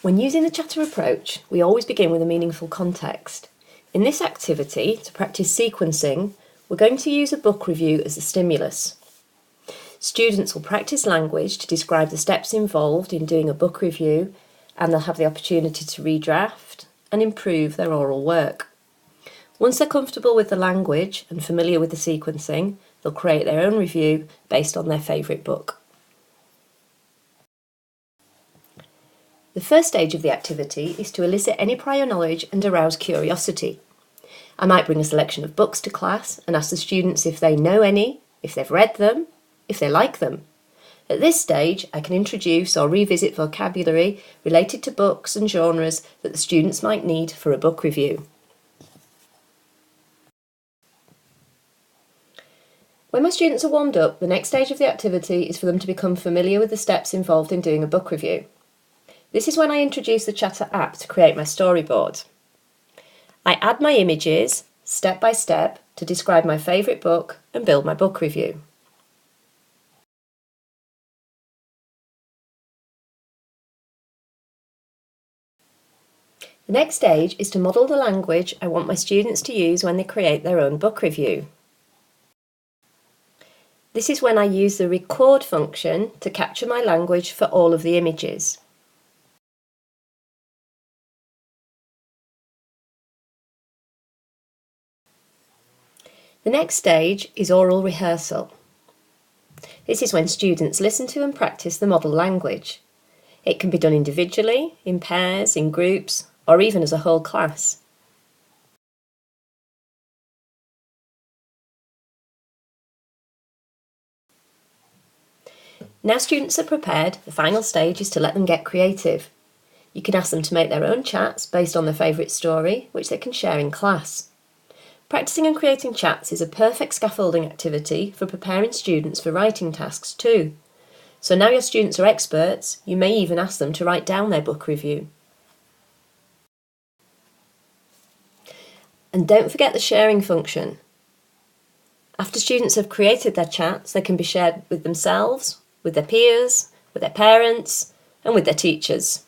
When using the chatter approach, we always begin with a meaningful context. In this activity, to practice sequencing, we're going to use a book review as a stimulus. Students will practice language to describe the steps involved in doing a book review, and they'll have the opportunity to redraft and improve their oral work. Once they're comfortable with the language and familiar with the sequencing, they'll create their own review based on their favourite book. The first stage of the activity is to elicit any prior knowledge and arouse curiosity. I might bring a selection of books to class and ask the students if they know any, if they've read them, if they like them. At this stage, I can introduce or revisit vocabulary related to books and genres that the students might need for a book review. When my students are warmed up, the next stage of the activity is for them to become familiar with the steps involved in doing a book review. This is when I introduce the Chatter app to create my storyboard. I add my images, step by step, to describe my favourite book and build my book review. The next stage is to model the language I want my students to use when they create their own book review. This is when I use the record function to capture my language for all of the images. The next stage is oral rehearsal. This is when students listen to and practice the model language. It can be done individually, in pairs, in groups, or even as a whole class. Now students are prepared, the final stage is to let them get creative. You can ask them to make their own chats based on their favourite story, which they can share in class. Practicing and creating chats is a perfect scaffolding activity for preparing students for writing tasks too. So now your students are experts, you may even ask them to write down their book review. And don't forget the sharing function. After students have created their chats, they can be shared with themselves, with their peers, with their parents, and with their teachers.